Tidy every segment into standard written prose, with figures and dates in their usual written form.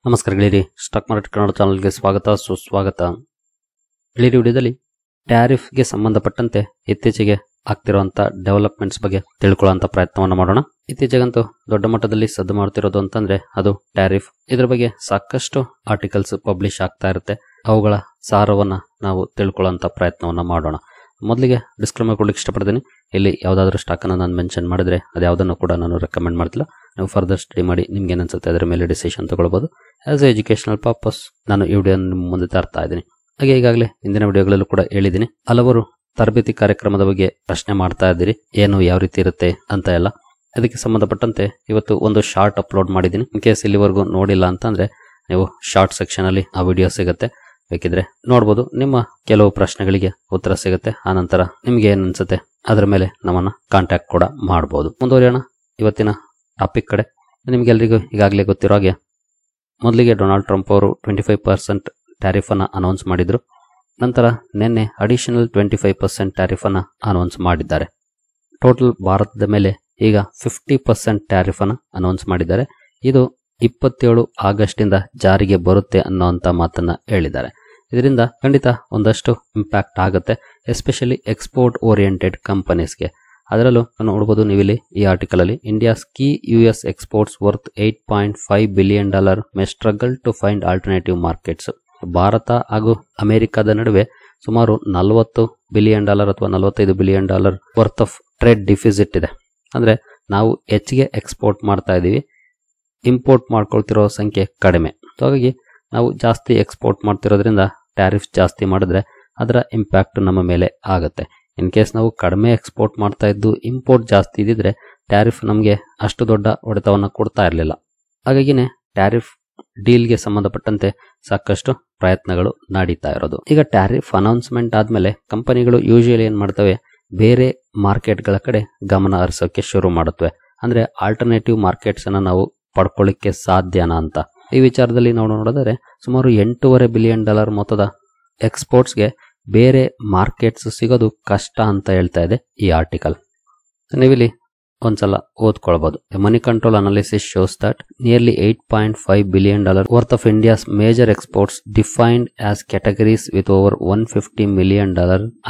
ನಮಸ್ಕಾರ ಗೆಳೆಯರಿ, stock market Kannada ಚಾನಲ್ಗೆ ಸ್ವಾಗತ ಸುಸ್ವಾಗತ. ಗೆಳೆಯರಿ, ವಿಡಿಯೋದಲ್ಲಿ ಟ್ಯಾರಿಫ್ಗೆ ಸಂಬಂಧಪಟ್ಟಂತೆ ಇತ್ತೀಚೆಗೆ ಆಗ್ತಿರುವಂಥ ಡೆವಲಪ್ಮೆಂಟ್ಸ್ ಬಗ್ಗೆ ತಿಳ್ಕೊಳ್ಳುವಂಥ ಪ್ರಯತ್ನವನ್ನು ಮಾಡೋಣ. ಇತ್ತೀಚೆಗಂತೂ ದೊಡ್ಡ ಮಟ್ಟದಲ್ಲಿ ಸದ್ದು ಮಾಡ್ತಿರೋದು ಅಂತಂದ್ರೆ ಅದು ಟ್ಯಾರಿಫ್. ಇದ್ರ ಬಗ್ಗೆ ಸಾಕಷ್ಟು ಆರ್ಟಿಕಲ್ಸ್ ಪಬ್ಲಿಷ್ ಆಗ್ತಾ ಇರುತ್ತೆ. ಅವುಗಳ ಸಾರವನ್ನ ನಾವು ತಿಳ್ಕೊಳ್ಳುವಂಥ ಪ್ರಯತ್ನವನ್ನ ಮಾಡೋಣ. ಮೊದಲಿಗೆ ಡಿಸ್ಕ್ಲೇಮರ್ ಕೊಡ್ಲಿಕ್ಕೆ ಇಷ್ಟಪಡ್ತೀನಿ. ಇಲ್ಲಿ ಯಾವುದಾದ್ರೂ ಸ್ಟಾಕನ್ನು ನಾನು ಮೆನ್ಷನ್ ಮಾಡಿದ್ರೆ ಅದು ಯಾವುದನ್ನು ಕೂಡ ನಾನು ರೆಕಮೆಂಡ್ ಮಾಡ್ತಿಲ್ಲ. ನೀವು ಫರ್ದರ್ ಸ್ಟಡಿ ಮಾಡಿ ನಿಮ್ಗೆ ಏನನ್ಸುತ್ತೆ ಅದರ ಮೇಲೆ ಡಿಸಿಷನ್ ತಗೊಳ್ಬಹುದು. ಆಸ್ ಎ ಎಜುಕೇಶನಲ್ ಪರ್ಪಸ್ ನಾನು ಈ ವಿಡಿಯೋ ಮುಂದೆ ತರ್ತಾ ಇದ್ದೀನಿ. ಹಾಗೆ ಈಗಾಗಲೇ ಹಿಂದಿನ ವಿಡಿಯೋಗಳಲ್ಲೂ ಕೂಡ ಹೇಳಿದ್ದೀನಿ, ಹಲವರು ತರಬೇತಿ ಕಾರ್ಯಕ್ರಮದ ಬಗ್ಗೆ ಪ್ರಶ್ನೆ ಮಾಡ್ತಾ ಇದ್ದೀರಿ, ಏನು ಯಾವ ರೀತಿ ಇರುತ್ತೆ ಅಂತ ಎಲ್ಲ. ಅದಕ್ಕೆ ಸಂಬಂಧಪಟ್ಟಂತೆ ಇವತ್ತು ಒಂದು ಶಾರ್ಟ್ ಅಪ್ಲೋಡ್ ಮಾಡಿದ್ದೀನಿ. ಇನ್ ಕೇಸ್ ಇಲ್ಲಿವರೆಗೂ ನೋಡಿಲ್ಲ ಅಂತಂದ್ರೆ ನೀವು ಶಾರ್ಟ್ ಸೆಕ್ಷನ್ ಅಲ್ಲಿ ಆ ವಿಡಿಯೋ ಸಿಗುತ್ತೆ, ಬೇಕಿದ್ರೆ ನೋಡ್ಬೋದು. ನಿಮ್ಮ ಕೆಲವು ಪ್ರಶ್ನೆಗಳಿಗೆ ಉತ್ತರ ಸಿಗುತ್ತೆ. ಆನಂತರ ನಿಮ್ಗೆ ಏನ್ ಅನ್ಸುತ್ತೆ ಅದರ ಮೇಲೆ ನಮ್ಮನ್ನ ಕಾಂಟ್ಯಾಕ್ಟ್ ಕೂಡ ಮಾಡಬಹುದು. ಮುಂದುವರಿಯೋಣ ಇವತ್ತಿನ ಟಾಪಿಕ್ ಕಡೆ. ನಿಮ್ಗೆಲ್ರಿಗೂ ಈಗಾಗಲೇ ಗೊತ್ತಿರೋ ಹಾಗೆ ಮೊದಲಿಗೆ ಡೊನಾಲ್ಡ್ ಟ್ರಂಪ್ ಅವರು 25% ಟ್ಯಾರಿಫ್ ಅನ್ನ ಅನೌನ್ಸ್ ಮಾಡಿದ್ರು. ನಂತರ ನಿನ್ನೆ ಅಡಿಷನಲ್ 25% ಟ್ಯಾರಿಫ್ ಅನ್ನ ಅನೌನ್ಸ್ ಮಾಡಿದ್ದಾರೆ. ಟೋಟಲ್ ಭಾರತದ ಮೇಲೆ ಈಗ 50% ಟ್ಯಾರಿಫ್ ಅನ್ನ ಅನೌನ್ಸ್ ಮಾಡಿದ್ದಾರೆ. ಇದು 27 ಆಗಸ್ಟ್ ಇಂದ ಜಾರಿಗೆ ಬರುತ್ತೆ ಅನ್ನೋಂಥ ಮಾತನ್ನ ಹೇಳಿದ್ದಾರೆ. ಇದರಿಂದ ಖಂಡಿತ ಒಂದಷ್ಟು ಇಂಪ್ಯಾಕ್ಟ್ ಆಗುತ್ತೆ, ಎಸ್ಪೆಷಲಿ ಎಕ್ಸ್ಪೋರ್ಟ್ ಓರಿಯೆಂಟೆಡ್ ಕಂಪನೀಸ್ಗೆ. ಅದರಲ್ಲೂ ನೋಡಬಹುದು ನೀವಿಲ್ಲಿ ಈ ಆರ್ಟಿಕಲ್ ಅಲ್ಲಿ, India's key US exports worth $8.5 billion may struggle to find alternative markets. Bharat ಹಾಗೂ ಅಮೆರಿಕದ ನಡುವೆ ಸುಮಾರು $40 billion ಅಥವಾ $45 billion worth of trade deficit ಇದೆ. ಅಂದ್ರೆ ನಾವು ಹೆಚ್ಚಿಗೆ ಎಕ್ಸ್ಪೋರ್ಟ್ ಮಾಡ್ತಾ ಇದೀವಿ, ಇಂಪೋರ್ಟ್ ಮಾಡ್ಕೊಳ್ತಿರೋ ಸಂಖ್ಯೆ ಕಡಿಮೆ. ಹಾಗಾಗಿ ನಾವು ಜಾಸ್ತಿ ಎಕ್ಸ್ಪೋರ್ಟ್ ಮಾಡ್ತಿರೋದ್ರಿಂದ ಟ್ಯಾರಿಫ್ ಜಾಸ್ತಿ ಮಾಡಿದ್ರೆ ಅದರ ಇಂಪ್ಯಾಕ್ಟ್ ನಮ್ಮ ಮೇಲೆ ಆಗುತ್ತೆ. ಇನ್ ಕೇಸ್ ನಾವು ಕಡಿಮೆ ಎಕ್ಸ್ಪೋರ್ಟ್ ಮಾಡ್ತಾ ಇದ್ದು ಇಂಪೋರ್ಟ್ ಜಾಸ್ತಿ ಇದ್ದಿದ್ರೆ ಟ್ಯಾರಿಫ್ ನಮಗೆ ಅಷ್ಟು ದೊಡ್ಡ ಹೊಡೆತವನ್ನು ಕೊಡ್ತಾ ಇರಲಿಲ್ಲ. ಹಾಗಾಗಿನೇ ಟ್ಯಾರಿಫ್ ಡೀಲ್ಗೆ ಸಂಬಂಧಪಟ್ಟಂತೆ ಸಾಕಷ್ಟು ಪ್ರಯತ್ನಗಳು ನಡೀತಾ ಇರೋದು. ಈಗ ಟ್ಯಾರಿಫ್ ಅನೌನ್ಸ್ಮೆಂಟ್ ಆದ್ಮೇಲೆ ಕಂಪನಿಗಳು ಯೂಶುವಲಿ ಏನ್ ಮಾಡ್ತವೆ, ಬೇರೆ ಮಾರ್ಕೆಟ್ಗಳ ಕಡೆ ಗಮನ ಹರಿಸೋಕೆ ಶುರು ಮಾಡುತ್ತವೆ. ಅಂದ್ರೆ ಆಲ್ಟರ್ನೇಟಿವ್ ಮಾರ್ಕೆಟ್ಸ್ ಅನ್ನ ನಾವು ಪಡ್ಕೊಳ್ಳಿಕ್ಕೆ ಸಾಧ್ಯನಾ ಅಂತ. ಈ ವಿಚಾರದಲ್ಲಿ ನಾವು ನೋಡಿದರೆ ಸುಮಾರು $8.5 billion ಮೊತ್ತದ ಎಕ್ಸ್ಪೋರ್ಟ್ಸ್ಗೆ ಬೇರೆ ಮಾರ್ಕೆಟ್ಸ್ ಸಿಗೋದು ಕಷ್ಟ ಅಂತ ಹೇಳ್ತಾ ಇದೆ ಈ ಆರ್ಟಿಕಲ್. ನೀವಿಲ್ಲಿ ಒಂದ್ಸಲ ಓದ್ಕೊಳ್ಬಹುದು. Moneycontrol analysis shows that nearly $8.5 billion worth of India's major exports defined as categories with over $150 million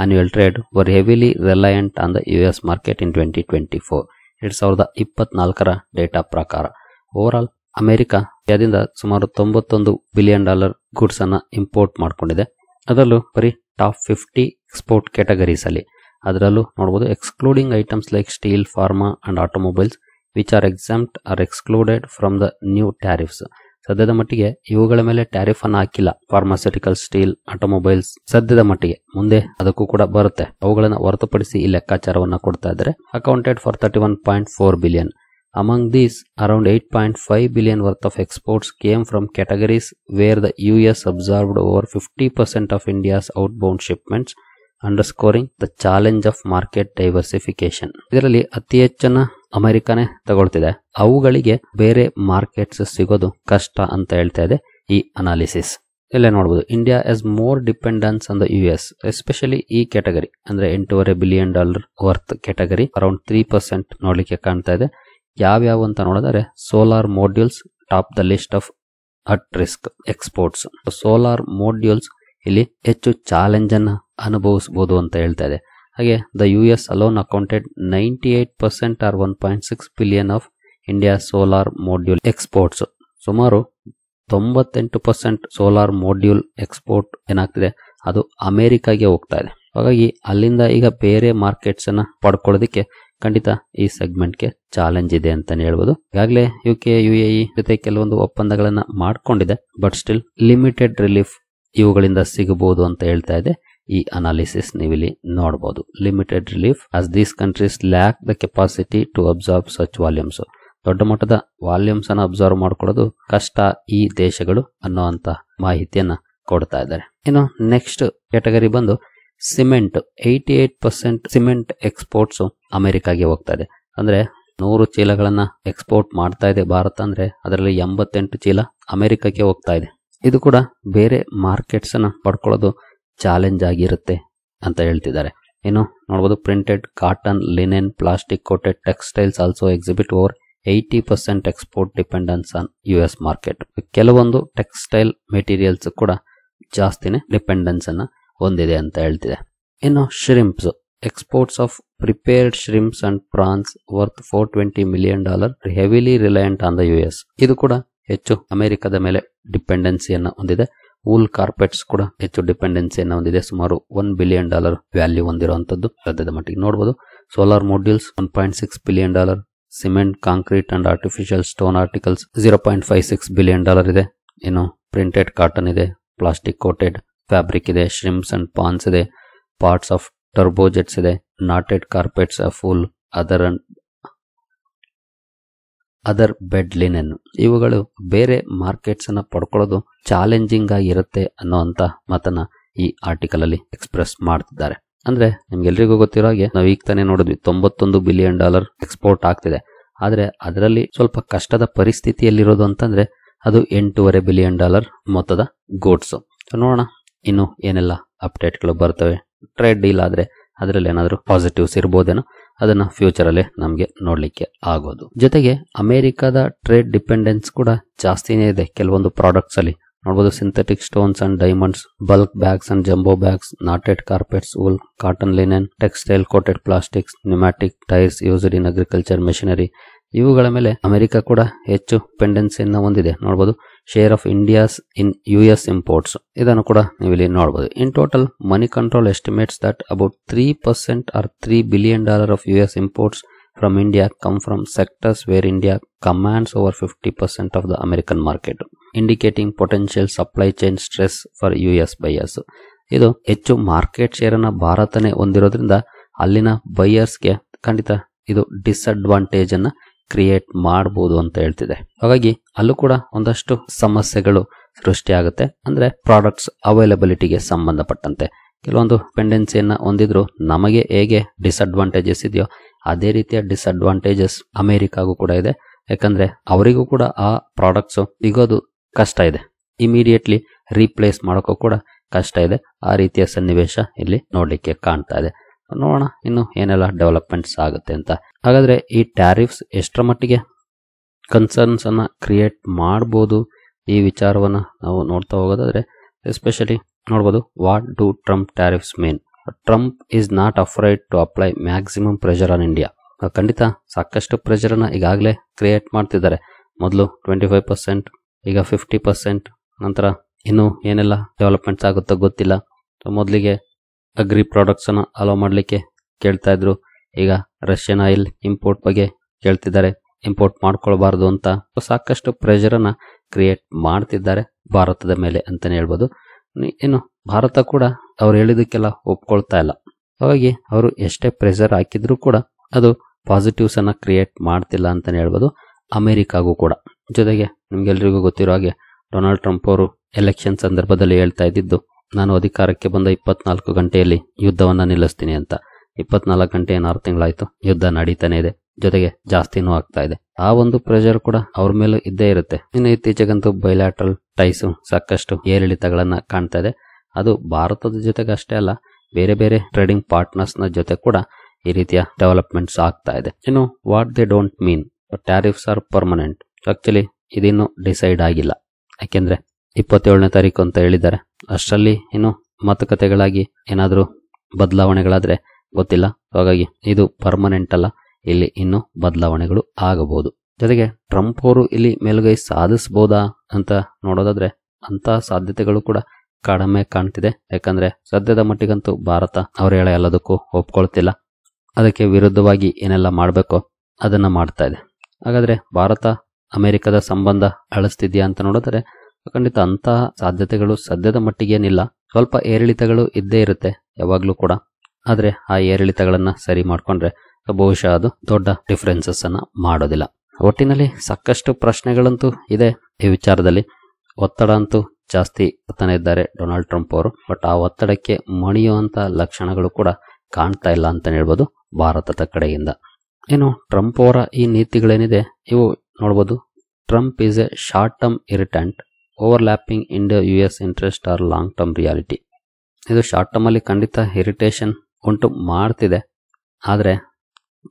annual trade were heavily reliant on the US market in 2024. 2024ರ data ಪ್ರಕಾರ ಓವರ್ ಅಮೆರಿಕ ಇಂಡಿಯಾದಿಂದ ಸುಮಾರು $91 billion goods ಅನ್ನ import ಮಾಡ್ಕೊಂಡಿದೆ. ಅದರಲ್ಲೂ ಬರೀ top 50 export categories ಅಲ್ಲಿ. ಅದರಲ್ಲೂ ನೋಡಬಹುದು, excluding items like steel, pharma and automobiles which are exempted are excluded from the new tariffs. ಸದ್ಯದ ಮಟ್ಟಿಗೆ ಇವುಗಳ ಮೇಲೆ ಟ್ಯಾರಿಫ್ ಅನ್ನ ಹಾಕಿಲ್ಲ. ಫಾರ್ಮಾಸ್ಯೂಟಿಕಲ್, ಸ್ಟೀಲ್, ಆಟೋಮೊಬೈಲ್ಸ್ ಸದ್ಯದ ಮಟ್ಟಿಗೆ, ಮುಂದೆ ಅದಕ್ಕೂ ಕೂಡ ಬರುತ್ತೆ. ಅವುಗಳನ್ನ ಹೊರತುಪಡಿಸಿ ಈ ಲೆಕ್ಕಾಚಾರವನ್ನ ಕೊಡ್ತಾ ಇದ್ದಾರೆ. Accountant for $31.4 billion. Among these, around $8.5 billion worth of exports came from categories where the US absorbed over 50% of India's outbound shipments, underscoring the challenge of market diversification. ಇದರಲ್ಲಿ ಅತಿ ಹೆಚ್ಚನ್ನ ಅಮೆರಿಕನೇ ತಗೊಳ್ತಿದೆ, ಅವುಗಳಿಗೆ ಬೇರೆ ಮಾರ್ಕೆಟ್ಸ್ ಸಿಗೋದು ಕಷ್ಟ ಅಂತ ಹೇಳ್ತಾ ಇದೆ ಈ ಅನಾಲಿಸಿಸ್. ಇಲ್ಲೇ ನೋಡಬಹುದು, India has more dependence on the US, especially ಈ ಕ್ಯಾಟಗರಿ ಅಂದ್ರೆ $8.5 billion ವರ್ತ್ ಕ್ಯಾಟಗರಿ ಅರೌಂಡ್ 3% ನೋಡ್ಲಿಕ್ಕೆ ಕಾಣ್ತಾ ಇದೆ. ಯಾವ್ಯಾವ ಅಂತ ನೋಡಿದರೆ solar modules top the list of at risk exports. Solar modules ಇಲ್ಲಿ ಹೆಚ್ಚು ಚಾಲೆಂಜ್ ಅನ್ನ ಅನುಭವಿಸಬಹುದು ಅಂತ ಹೇಳ್ತಾ ಇದೆ. ಹಾಗೆ the US alone accounted 98% or $1.6 billion of India solar module exports. ಸುಮಾರು 98% ಸೋಲಾರ್ ಮಾಡ್ಯೂಲ್ ಎಕ್ಸ್ಪೋರ್ಟ್ ಏನಾಗ್ತಿದೆ ಅದು ಅಮೆರಿಕಾಗೆ ಹೋಗ್ತಾ ಇದೆ. ಹಾಗಾಗಿ ಅಲ್ಲಿಂದ ಈಗ ಬೇರೆ ಮಾರ್ಕೆಟ್ಸ್ ಅನ್ನ ಪಡ್ಕೊಳ್ಳೋದಕ್ಕೆ ಖಂಡಿತ ಈ ಸೆಗ್ಮೆಂಟ್ಗೆ ಚಾಲೆಂಜ್ ಇದೆ ಅಂತಾನೆ ಹೇಳ್ಬೋದು. ಈಗಾಗಲೇ UK UAE ಜೊತೆ ಕೆಲವೊಂದು ಒಪ್ಪಂದಗಳನ್ನ ಮಾಡ್ಕೊಂಡಿದೆ, ಬಟ್ ಸ್ಟಿಲ್ ಲಿಮಿಟೆಡ್ ರಿಲೀಫ್ ಇವುಗಳಿಂದ ಸಿಗಬಹುದು ಅಂತ ಹೇಳ್ತಾ ಇದೆ ಈ ಅನಾಲಿಸಿಸ್. ನೀವಿಲ್ಲಿ ನೋಡಬಹುದು, limited relief as these countries lack the capacity to absorb such volumes. ದೊಡ್ಡ ಮಟ್ಟದ ವಾಲ್ಯೂಮ್ಸ್ ಅನ್ನ ಅಬ್ಸರ್ವ್ ಮಾಡ್ಕೊಳ್ಳೋದು ಕಷ್ಟ ಈ ದೇಶಗಳು ಅನ್ನೋಂತ ಮಾಹಿತಿಯನ್ನ ಕೊಡ್ತಾ ಇದ್ದಾರೆ. ಇನ್ನು ನೆಕ್ಸ್ಟ್ ಕ್ಯಾಟಗರಿ ಬಂದು ಸಿಮೆಂಟ್. 88% ಸಿಮೆಂಟ್ ಎಕ್ಸ್ಪೋರ್ಟ್ಸ್ ಅಮೆರಿಕಾಗೆ ಹೋಗ್ತಾ ಇದೆ. ಅಂದ್ರೆ 100 ಚೀಲಗಳನ್ನ ಎಕ್ಸ್ಪೋರ್ಟ್ ಮಾಡ್ತಾ ಇದೆ ಭಾರತ, ಅಂದ್ರೆ ಅದರಲ್ಲಿ 88 ಚೀಲ ಅಮೆರಿಕಕ್ಕೆ ಹೋಗ್ತಾ ಇದೆ. ಇದು ಕೂಡ ಬೇರೆ ಮಾರ್ಕೆಟ್ಸ್ ಅನ್ನ ಪಡ್ಕೊಳ್ಳೋದು ಚಾಲೆಂಜ್ ಆಗಿರುತ್ತೆ ಅಂತ ಹೇಳ್ತಿದ್ದಾರೆ. ಇನ್ನು ನೋಡಬಹುದು, printed cotton, linen, plastic coated textiles also exhibit over 80% export dependence on US market. ಕೆಲವೊಂದು ಟೆಕ್ಸ್ಟೈಲ್ ಮೆಟೀರಿಯಲ್ಸ್ ಕೂಡ ಜಾಸ್ತಿನೇ ಡಿಪೆಂಡೆನ್ಸ್ ಅನ್ನ ಹೊಂದಿದೆ ಅಂತ ಹೇಳ್ತಿದೆ. ಇನ್ನು shrimps, exports of prepared shrimps and prawns worth $420 million heavily reliant on the US. ಇದು ಕೂಡ ಹೆಚ್ಚು ಅಮೆರಿಕದ ಮೇಲೆ ಡಿಪೆಂಡೆನ್ಸಿಯನ್ನು ಹೊಂದಿದೆ. ವೂಲ್ ಕಾರ್ಪೆಟ್ಸ್ ಕೂಡ ಹೆಚ್ಚು ಡಿಪೆಂಡೆನ್ಸಿಯನ್ನು ಹೊಂದಿದೆ, ಸುಮಾರು $1 billion ವ್ಯಾಲ್ಯೂ ಹೊಂದಿರುವಂತದ್ದು ಸದ್ಯದ ಮಟ್ಟಿಗೆ ನೋಡಬಹುದು. Solar modules $1.6 billion, cement, concrete and artificial stone articles $0.56 billion ಇದೆ. ಇನ್ನು ಪ್ರಿಂಟೆಡ್ ಕಾಟನ್ ಇದೆ, ಪ್ಲಾಸ್ಟಿಕ್ ಕೋಟೆಡ್ ಫ್ಯಾಬ್ರಿಕ್ ಇದೆ, ಶ್ರಿಂಪ್ಸ್ ಅಂಡ್ ಪಾನ್ಸ್ ಇದೆ, ಪಾರ್ಟ್ಸ್ ಆಫ್ ಟರ್ಬೋಜೆಟ್ಸ್ ಇದೆ, knotted carpets, full other bed linen. ಇವುಗಳು ಬೇರೆ ಮಾರ್ಕೆಟ್ಸ್ ಅನ್ನ ಪಡ್ಕೊಳ್ಳೋದು ಚಾಲೆಂಜಿಂಗ್ ಆಗಿರುತ್ತೆ ಅನ್ನೋಂತ ಮಾತನ್ನ ಈ ಆರ್ಟಿಕಲ್ ಅಲ್ಲಿ ಎಕ್ಸ್ಪ್ರೆಸ್ ಮಾಡ್ತಿದ್ದಾರೆ. ಅಂದ್ರೆ ನಿಮ್ಗೆಲ್ರಿಗೂ ಗೊತ್ತಿರೋ ಹಾಗೆ ನಾವು ಈಗ ತಾನೇ ನೋಡಿದ್ವಿ, $91 billion ಎಕ್ಸ್ಪೋರ್ಟ್ ಆಗ್ತಿದೆ. ಆದ್ರೆ ಅದರಲ್ಲಿ ಸ್ವಲ್ಪ ಕಷ್ಟದ ಪರಿಸ್ಥಿತಿಯಲ್ಲಿರೋದು ಅಂತಂದ್ರೆ ಅದು $8.5 billion ಮೊತ್ತದ ಗೂಡ್ಸ್. ನೋಡೋಣ ಇನ್ನು ಏನೆಲ್ಲ ಅಪ್ಡೇಟ್ಗಳು ಬರ್ತವೆ. ಟ್ರೇಡ್ ಡೀಲ್ ಆದ್ರೆ ಅದರಲ್ಲಿ ಏನಾದರೂ ಪಾಸಿಟಿವ್ಸ್ ಇರ್ಬೋದೇನೋ, ಅದನ್ನ ಫ್ಯೂಚರ್ ಅಲ್ಲೇ ನಮಗೆ ನೋಡ್ಲಿಕ್ಕೆ ಆಗೋದು. ಜೊತೆಗೆ ಅಮೆರಿಕದ ಟ್ರೇಡ್ ಡಿಪೆಂಡೆನ್ಸ್ ಕೂಡ ಜಾಸ್ತಿನೇ ಇದೆ. ಕೆಲವೊಂದು ಪ್ರಾಡಕ್ಟ್ಸ್ ಅಲ್ಲಿ ನೋಡಬಹುದು, synthetic stones and diamonds, bulk bags and jumbo bags, knotted carpets, wool, cotton linen, textile coated plastics, pneumatic tyres used in agriculture machinery. ಇವುಗಳ ಮೇಲೆ ಅಮೆರಿಕ ಕೂಡ ಹೆಚ್ಚು ಡಿಪೆಂಡೆನ್ಸಿಯನ್ನು ಹೊಂದಿದೆ. ನೋಡಬಹುದು share of India's in US imports, ಇದನ್ನು ಕೂಡ ನೀವು ಇಲ್ಲಿ ನೋಡಬಹುದು. In total Moneycontrol estimates that about 3% or $3 billion of US imports from India come from sectors where India commands over 50% of the American market, indicating potential supply chain stress for US buyers. ಇದು ಹೆಚ್ಚು market share ಅನ್ನ ಭಾರತನೇ ಹೊಂದಿರೋದ್ರಿಂದ ಅಲ್ಲಿನ ಬೈಯರ್ಸ್ಗೆ ಖಂಡಿತ ಇದು disadvantage ಅನ್ನ create ಮಾಡಬಹುದು ಅಂತ ಹೇಳ್ತಿದೆ. ಹಾಗಾಗಿ ಅಲ್ಲೂ ಕೂಡ ಒಂದಷ್ಟು ಸಮಸ್ಯೆಗಳು ಸೃಷ್ಟಿಯಾಗುತ್ತೆ. ಅಂದ್ರೆ ಪ್ರಾಡಕ್ಟ್ಸ್ ಅವೈಲಬಿಲಿಟಿಗೆ ಸಂಬಂಧಪಟ್ಟಂತೆ ಕೆಲವೊಂದು ಡಿಪೆಂಡೆನ್ಸಿಯನ್ನ ಹೊಂದಿದ್ರು ನಮಗೆ ಹೇಗೆ ಡಿಸ್ಅಡ್ವಾಂಟೇಜಸ್ ಇದೆಯೋ ಅದೇ ರೀತಿಯ ಡಿಸ್ಅಡ್ವಾಂಟೇಜಸ್ ಅಮೆರಿಕಾಗೂ ಕೂಡ ಇದೆ. ಯಾಕಂದ್ರೆ ಅವರಿಗೂ ಕೂಡ ಆ ಪ್ರಾಡಕ್ಟ್ಸ್ ಸಿಗೋದು ಕಷ್ಟ ಇದೆ, ಇಮಿಡಿಯೇಟ್ಲಿ ರೀಪ್ಲೇಸ್ ಮಾಡೋಕ್ಕೂ ಕೂಡ ಕಷ್ಟ ಇದೆ. ಆ ರೀತಿಯ ಸನ್ನಿವೇಶ ಇಲ್ಲಿ ನೋಡ್ಲಿಕ್ಕೆ ಕಾಣ್ತಾ ಇದೆ. ನೋಡೋಣ ಇನ್ನು ಏನೆಲ್ಲ ಡೆವಲಪ್ಮೆಂಟ್ಸ್ ಆಗುತ್ತೆ ಅಂತ. ಹಾಗಾದ್ರೆ ಈ ಟ್ಯಾರಿಫ್ಸ್ ಎಷ್ಟರ ಮಟ್ಟಿಗೆ ಕನ್ಸರ್ನ್ಸ್ ಅನ್ನ ಕ್ರಿಯೇಟ್ ಮಾಡಬಹುದು, ಈ ವಿಚಾರವನ್ನ ನಾವು ನೋಡ್ತಾ ಹೋಗೋದಾದ್ರೆ ಎಸ್ಪೆಷಲಿ ನೋಡಬಹುದು, what do Trump tariffs mean? Trump is not afraid to apply maximum pressure on India. ಖಂಡಿತ ಸಾಕಷ್ಟು ಪ್ರೆಷರ್ ಅನ್ನ ಈಗಾಗಲೇ ಕ್ರಿಯೇಟ್ ಮಾಡ್ತಿದ್ದಾರೆ. ಮೊದಲು 25%, ಈಗ 50%, ನಂತರ ಇನ್ನು ಏನೆಲ್ಲ ಡೆವಲಪ್ಮೆಂಟ್ಸ್ ಆಗುತ್ತೋ ಗೊತ್ತಿಲ್ಲ. ಮೊದಲಿಗೆ ಅಗ್ರಿ ಪ್ರಾಡಕ್ಟ್ಸ್ ಅನ್ನು ಅಲೋ ಮಾಡಲಿಕ್ಕೆ ಕೇಳ್ತಾ ಇದ್ರು, ಈಗ ರಷ್ಯನ್ ಆಯಿಲ್ ಇಂಪೋರ್ಟ್ ಬಗ್ಗೆ ಕೇಳ್ತಿದ್ದಾರೆ, ಇಂಪೋರ್ಟ್ ಮಾಡ್ಕೊಳ್ಬಾರ್ದು ಅಂತ. ಸಾಕಷ್ಟು ಪ್ರೆಷರ್ ಅನ್ನ ಕ್ರಿಯೇಟ್ ಮಾಡ್ತಿದ್ದಾರೆ ಭಾರತದ ಮೇಲೆ ಅಂತಾನೆ ಹೇಳ್ಬೋದು. ಇನ್ನು ಭಾರತ ಕೂಡ ಅವ್ರು ಹೇಳಿದಕ್ಕೆಲ್ಲ ಒಪ್ಕೊಳ್ತಾ ಇಲ್ಲ. ಹಾಗಾಗಿ ಅವರು ಎಷ್ಟೇ ಪ್ರೆಷರ್ ಹಾಕಿದ್ರು ಕೂಡ ಅದು ಪಾಸಿಟಿವ್ಸ್ ಅನ್ನ ಕ್ರಿಯೇಟ್ ಮಾಡ್ತಿಲ್ಲ ಅಂತಾನೆ ಹೇಳ್ಬೋದು ಅಮೆರಿಕಾಗೂ ಕೂಡ. ಜೊತೆಗೆ ನಿಮ್ಗೆಲ್ರಿಗೂ ಗೊತ್ತಿರೋ ಹಾಗೆ ಡೊನಾಲ್ಡ್ ಟ್ರಂಪ್ ಅವರು ಎಲೆಕ್ಷನ್ ಸಂದರ್ಭದಲ್ಲಿ ಹೇಳ್ತಾ ಇದ್ದಿದ್ದು, ನಾನು ಅಧಿಕಾರಕ್ಕೆ ಬಂದ 24 ಗಂಟೆಯಲ್ಲಿ ಯುದ್ಧವನ್ನ ನಿಲ್ಲಿಸ್ತೀನಿ ಅಂತ. 24 ಗಂಟೆ 6 ತಿಂಗಳಾಯ್ತು, ಯುದ್ಧ ನಡೀತಾನೆ ಇದೆ, ಜೊತೆಗೆ ಜಾಸ್ತಿನೂ ಆಗ್ತಾ ಇದೆ. ಆ ಒಂದು ಪ್ರೆಷರ್ ಕೂಡ ಅವ್ರ ಮೇಲೂ ಇದ್ದೇ ಇರುತ್ತೆ. ಇನ್ನು ಇತ್ತೀಚೆಗಂತೂ ಬೈಲ್ಯಾಟ್ರಲ್ ಟೈಸ್ ಸಾಕಷ್ಟು ಏರಿಳಿತಗಳನ್ನ ಕಾಣ್ತಾ ಇದೆ. ಅದು ಭಾರತದ ಜೊತೆಗೆ ಅಷ್ಟೇ ಅಲ್ಲ, ಬೇರೆ ಬೇರೆ ಟ್ರೇಡಿಂಗ್ ಪಾರ್ಟ್ನರ್ಸ್ ನ ಜೊತೆ ಕೂಡ ಈ ರೀತಿಯ ಡೆವಲಪ್ಮೆಂಟ್ಸ್ ಆಗ್ತಾ ಇದೆ. ಇನ್ನು what they don't mean tariffs are permanent. Actually ಇದಿನ್ನೂ ಡಿಸೈಡ್ ಆಗಿಲ್ಲ, ಯಾಕೆಂದ್ರೆ 27ನೇ ತಾರೀಕು ಅಂತ ಹೇಳಿದ್ದಾರೆ. ಅಷ್ಟರಲ್ಲಿ ಇನ್ನು ಮಾತುಕತೆಗಳಾಗಿ ಏನಾದರೂ ಬದಲಾವಣೆಗಳಾದ್ರೆ ಗೊತ್ತಿಲ್ಲ. ಹಾಗಾಗಿ ಇದು ಪರ್ಮನೆಂಟ್ ಅಲ್ಲ, ಇಲ್ಲಿ ಇನ್ನು ಬದಲಾವಣೆಗಳು ಆಗಬಹುದು. ಜೊತೆಗೆ ಟ್ರಂಪ್ ಅವರು ಇಲ್ಲಿ ಮೇಲುಗೈ ಸಾಧಿಸಬಹುದಾ ಅಂತ ನೋಡೋದಾದ್ರೆ ಅಂತ ಸಾಧ್ಯತೆಗಳು ಕೂಡ ಕಡಿಮೆ ಕಾಣ್ತಿದೆ. ಯಾಕಂದ್ರೆ ಸದ್ಯದ ಮಟ್ಟಿಗಂತೂ ಭಾರತ ಅವ್ರ ಹೇಳ ಎಲ್ಲದಕ್ಕೂ ಒಪ್ಕೊಳ್ತಿಲ್ಲ. ಅದಕ್ಕೆ ವಿರುದ್ಧವಾಗಿ ಏನೆಲ್ಲ ಮಾಡಬೇಕೋ ಅದನ್ನ ಮಾಡ್ತಾ ಇದೆ. ಹಾಗಾದ್ರೆ ಭಾರತ ಅಮೆರಿಕದ ಸಂಬಂಧ ಅಳಿಸ್ತಿದ್ಯಾ ಅಂತ ನೋಡಿದ್ರೆ ಖಂಡಿತ ಅಂತಹ ಸಾಧ್ಯತೆಗಳು ಸದ್ಯದ ಮಟ್ಟಿಗೇನಿಲ್ಲ. ಸ್ವಲ್ಪ ಏರಿಳಿತಗಳು ಇದ್ದೇ ಇರುತ್ತೆ ಯಾವಾಗ್ಲೂ ಕೂಡ. ಆದ್ರೆ ಆ ಏರಿಳಿತಗಳನ್ನ ಸರಿ ಮಾಡ್ಕೊಂಡ್ರೆ ಬಹುಶಃ ಅದು ದೊಡ್ಡ ಡಿಫರೆನ್ಸಸ್ ಅನ್ನ ಮಾಡೋದಿಲ್ಲ. ಒಟ್ಟಿನಲ್ಲಿ ಸಾಕಷ್ಟು ಪ್ರಶ್ನೆಗಳಂತೂ ಇದೆ ಈ ವಿಚಾರದಲ್ಲಿ. ಒತ್ತಡ ಅಂತೂ ಜಾಸ್ತಿ ಬರ್ತಾನೆ ಇದ್ದಾರೆ ಡೊನಾಲ್ಡ್ ಟ್ರಂಪ್ ಅವರು. ಬಟ್ ಆ ಒತ್ತಡಕ್ಕೆ ಮಣಿಯುವಂತ ಲಕ್ಷಣಗಳು ಕೂಡ ಕಾಣ್ತಾ ಇಲ್ಲ ಅಂತ ಹೇಳ್ಬೋದು ಭಾರತದ ಕಡೆಯಿಂದ. ಏನು ಟ್ರಂಪ್ ಅವರ ಈ ನೀತಿಗಳೇನಿದೆ ಇವು ನೋಡ್ಬೋದು. Trump is a short term irritant overlapping India US interest are long term reality. ಇದು ಶಾರ್ಟ್ ಟರ್ಮ್ ಅಲ್ಲಿ ಖಂಡಿತ ಇರಿಟೇಷನ್ ಉಂಟು ಮಾಡ್ತಿದೆ. ಆದರೆ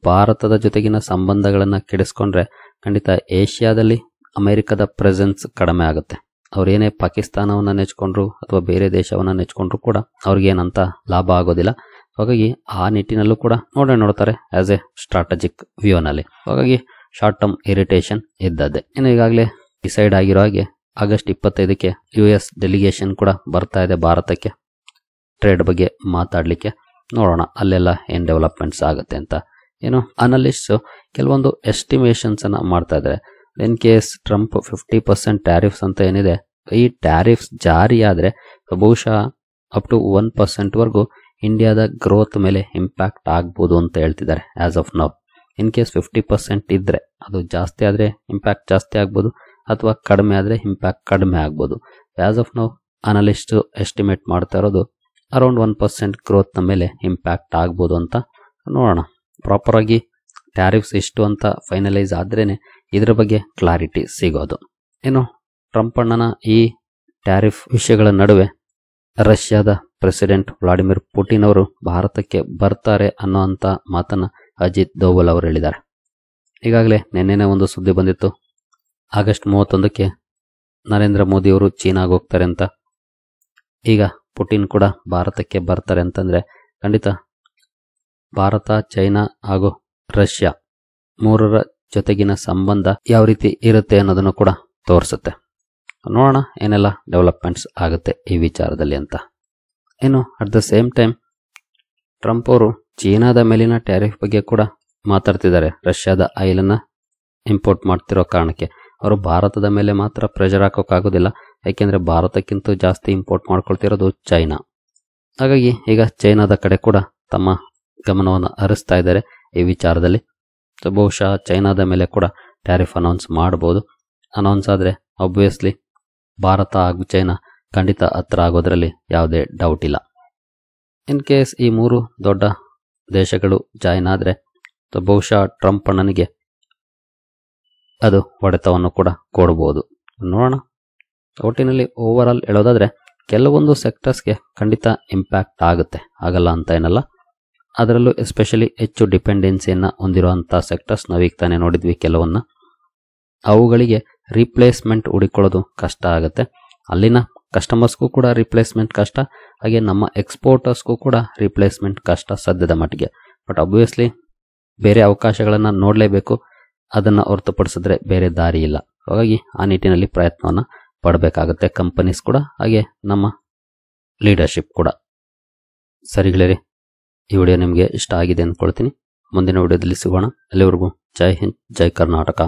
ಭಾರತದ ಜೊತೆಗಿನ ಸಂಬಂಧಗಳನ್ನ ಕೆಡಿಸ್ಕೊಂಡ್ರೆ ಖಂಡಿತ ಏಷ್ಯಾದಲ್ಲಿ ಅಮೆರಿಕದ ಪ್ರೆಸೆನ್ಸ್ ಕಡಿಮೆ ಆಗುತ್ತೆ. ಅವ್ರೇನೇ ಪಾಕಿಸ್ತಾನವನ್ನು ನೆಚ್ಕೊಂಡ್ರು ಅಥವಾ ಬೇರೆ ದೇಶವನ್ನು ನೆಚ್ಕೊಂಡ್ರು ಕೂಡ ಅವ್ರಿಗೇನಂತ ಲಾಭ ಆಗೋದಿಲ್ಲ. ಹಾಗಾಗಿ ಆ ನಿಟ್ಟಿನಲ್ಲೂ ಕೂಡ ನೋಡ್ತಾರೆ ಆಸ್ ಎ ಸ್ಟ್ರಾಟಜಿಕ್ ವ್ಯೂನಲ್ಲಿ. ಹಾಗಾಗಿ ಶಾರ್ಟ್ ಟರ್ಮ್ ಇರಿಟೇಷನ್ ಇದ್ದದ್ದೇ. ಇನ್ನು ಈಗಾಗಲೇ ಡಿಸೈಡ್ ಆಗಿರೋ ಹಾಗೆ ಆಗಸ್ಟ್ 25ಕ್ಕೆ US ಡೆಲಿಗೇಷನ್ ಕೂಡ ಬರ್ತಾ ಇದೆ ಭಾರತಕ್ಕೆ ಟ್ರೇಡ್ ಬಗ್ಗೆ ಮಾತಾಡಲಿಕ್ಕೆ. ನೋಡೋಣ ಅಲ್ಲೆಲ್ಲ ಏನು ಡೆವಲಪ್ಮೆಂಟ್ಸ್ ಆಗುತ್ತೆ ಅಂತ. ಏನು ಅನಲಿಸ್ಟ್ಸ್ ಕೆಲವೊಂದು ಎಸ್ಟಿಮೇಷನ್ಸ್ ಅನ್ನ ಮಾಡ್ತಾ ಇದ್ದಾರೆ. ಇನ್ ಕೇಸ್ ಟ್ರಂಪ್ 50% ಟ್ಯಾರಿಫ್ಸ್ ಅಂತ ಏನಿದೆ, ಈ ಟ್ಯಾರಿಫ್ಸ್ ಜಾರಿ ಆದರೆ ಬಹುಶಃ ಅಪ್ ಟು 1% ವರೆಗೂ ಇಂಡಿಯಾದ ಗ್ರೋತ್ ಮೇಲೆ ಇಂಪ್ಯಾಕ್ಟ್ ಆಗ್ಬೋದು ಅಂತ ಹೇಳ್ತಿದ್ದಾರೆ as of now. In case 50% ಇದ್ರೆ ಅದು ಜಾಸ್ತಿ ಆದರೆ ಇಂಪ್ಯಾಕ್ಟ್ ಜಾಸ್ತಿ ಆಗ್ಬೋದು, ಅಥವಾ ಕಡಿಮೆ ಆದರೆ ಇಂಪ್ಯಾಕ್ಟ್ ಕಡಿಮೆ ಆಗ್ಬೋದು. As of now analyst estimate ಮಾಡ್ತಾ ಇರೋದು ಅರೌಂಡ್ 1% ಗ್ರೋತ್ನ ಮೇಲೆ ಇಂಪ್ಯಾಕ್ಟ್ ಆಗ್ಬೋದು ಅಂತ. ನೋಡೋಣ ಪ್ರಾಪರ್ ಆಗಿ ಟ್ಯಾರಿಫ್ಸ್ ಎಷ್ಟು ಅಂತ ಫೈನಲೈಸ್ ಆದ್ರೇನೆ ಇದರ ಬಗ್ಗೆ ಕ್ಲಾರಿಟಿ ಸಿಗೋದು. ಏನು ಟ್ರಂಪ್ ಅಣ್ಣನ ಈ ಟ್ಯಾರಿಫ್ ವಿಷಯಗಳ ನಡುವೆ ರಷ್ಯಾದ ಪ್ರೆಸಿಡೆಂಟ್ ವ್ಲಾಡಿಮಿರ್ ಪುಟಿನ್ ಅವರು ಭಾರತಕ್ಕೆ ಬರ್ತಾರೆ ಅನ್ನೋಂಥ ಮಾತನ್ನ ಅಜಿತ್ ದೋವಲ್ ಅವರು ಹೇಳಿದ್ದಾರೆ. ಈಗಾಗಲೇ ನಿನ್ನೆನೇ ಒಂದು ಸುದ್ದಿ ಬಂದಿತ್ತು, ಆಗಸ್ಟ್ 31ಕ್ಕೆ ನರೇಂದ್ರ ಮೋದಿ ಅವರು ಚೀನಾಗೆ ಹೋಗ್ತಾರೆ ಅಂತ. ಈಗ ಪುಟಿನ್ ಕೂಡ ಭಾರತಕ್ಕೆ ಬರ್ತಾರೆ ಅಂತಂದ್ರೆ ಖಂಡಿತ ಭಾರತ, ಚೈನಾ ಹಾಗೂ ರಷ್ಯಾ ಮೂರರ ಜೊತೆಗಿನ ಸಂಬಂಧ ಯಾವ ರೀತಿ ಇರುತ್ತೆ ಅನ್ನೋದನ್ನು ಕೂಡ ತೋರಿಸುತ್ತೆ. ನೋಡೋಣ ಏನೆಲ್ಲ ಡೆವಲಪ್ಮೆಂಟ್ಸ್ ಆಗುತ್ತೆ ಈ ವಿಚಾರದಲ್ಲಿ ಅಂತ. ಏನು at the same time Trump ಅವರು ಚೀನಾದ ಮೇಲಿನ ಟ್ಯಾರಿಫ್ ಬಗ್ಗೆ ಕೂಡ ಮಾತಾಡ್ತಿದ್ದಾರೆ. ರಷ್ಯಾದ ಆಯಿಲನ್ನು ಇಂಪೋರ್ಟ್ ಮಾಡ್ತಿರೋ ಕಾರಣಕ್ಕೆ ಅವರು ಭಾರತದ ಮೇಲೆ ಮಾತ್ರ ಪ್ರೆಷರ್ ಹಾಕೋಕ್ಕಾಗೋದಿಲ್ಲ, ಯಾಕೆಂದರೆ ಭಾರತಕ್ಕಿಂತ ಜಾಸ್ತಿ ಇಂಪೋರ್ಟ್ ಮಾಡ್ಕೊಳ್ತಿರೋದು ಚೈನಾ. ಹಾಗಾಗಿ ಈಗ ಚೈನಾದ ಕಡೆ ಕೂಡ ತಮ್ಮ ಗಮನವನ್ನು ಹರಿಸ್ತಾ ಇದ್ದಾರೆ ಈ ವಿಚಾರದಲ್ಲಿ. ಸೊ ಬಹುಶಃ ಚೈನಾದ ಮೇಲೆ ಕೂಡ ಟ್ಯಾರಿಫ್ ಅನೌನ್ಸ್ ಮಾಡ್ಬೋದು. ಅನೌನ್ಸ್ ಆದರೆ ಆಬ್ವಿಯಸ್ಲಿ ಭಾರತ ಹಾಗೂ ಚೈನಾ ಖಂಡಿತ ಹತ್ರ ಆಗೋದ್ರಲ್ಲಿ ಯಾವುದೇ ಡೌಟ್ ಇಲ್ಲ. ಇನ್ ಕೇಸ್ ಈ ಮೂರು ದೊಡ್ಡ ದೇಶಗಳು ಜಾಯಿನ್ ಆದರೆ ಬಹುಶಃ ಟ್ರಂಪ್ ಅಣ್ಣನಿಗೆ ಅದು ಹೊಡೆತವನ್ನು ಕೂಡ ಕೊಡ್ಬೋದು. ನೋಡೋಣ. ಒಟ್ಟಿನಲ್ಲಿ ಓವರ್ ಆಲ್ ಹೇಳೋದಾದ್ರೆ ಕೆಲವೊಂದು ಸೆಕ್ಟರ್ಸ್ಗೆ ಖಂಡಿತ ಇಂಪ್ಯಾಕ್ಟ್ ಆಗುತ್ತೆ, ಆಗಲ್ಲ ಅಂತ ಏನಲ್ಲ. ಅದರಲ್ಲೂ ಎಸ್ಪೆಷಲಿ ಹೆಚ್ಚು ಡಿಪೆಂಡೆನ್ಸಿಯನ್ನು ಹೊಂದಿರುವಂಥ ಸೆಕ್ಟರ್ಸ್ ನಾವೀಗ ತಾನೇ ನೋಡಿದ್ವಿ ಕೆಲವನ್ನ. ಅವುಗಳಿಗೆ ರಿಪ್ಲೇಸ್ಮೆಂಟ್ ಹುಡುಕೊಳ್ಳೋದು ಕಷ್ಟ ಆಗುತ್ತೆ. ಅಲ್ಲಿನ ಕಸ್ಟಮರ್ಸ್ಗೂ ಕೂಡ ರಿಪ್ಲೇಸ್ಮೆಂಟ್ ಕಷ್ಟ, ಹಾಗೆ ನಮ್ಮ ಎಕ್ಸ್ಪೋರ್ಟರ್ಸ್ಗೂ ಕೂಡ ರಿಪ್ಲೇಸ್ಮೆಂಟ್ ಕಷ್ಟ ಸದ್ಯದ ಮಟ್ಟಿಗೆ. ಬಟ್ ಅಬ್ವಿಯಸ್ಲಿ ಬೇರೆ ಅವಕಾಶಗಳನ್ನು ನೋಡಲೇಬೇಕು, ಅದನ್ನು ಹೊರತುಪಡಿಸಿದ್ರೆ ಬೇರೆ ದಾರಿ ಇಲ್ಲ. ಹಾಗಾಗಿ ಆ ನಿಟ್ಟಿನಲ್ಲಿ ಪ್ರಯತ್ನವನ್ನು ಪಡಬೇಕಾಗುತ್ತೆ ಕಂಪನೀಸ್ ಕೂಡ, ಹಾಗೆ ನಮ್ಮ ಲೀಡರ್ಶಿಪ್ ಕೂಡ. ಸರಿ ಗೆಳೆಯರೇ, ಈ ವಿಡಿಯೋ ನಿಮಗೆ ಇಷ್ಟ ಆಗಿದೆ ಅಂದ್ಕೊಳ್ತೀನಿ. ಮುಂದಿನ ವಿಡಿಯೋದಲ್ಲಿ ಸಿಗೋಣ. ಅಲ್ಲಿವರೆಗೂ ಜೈ ಹಿಂದ್, ಜೈ ಕರ್ನಾಟಕ.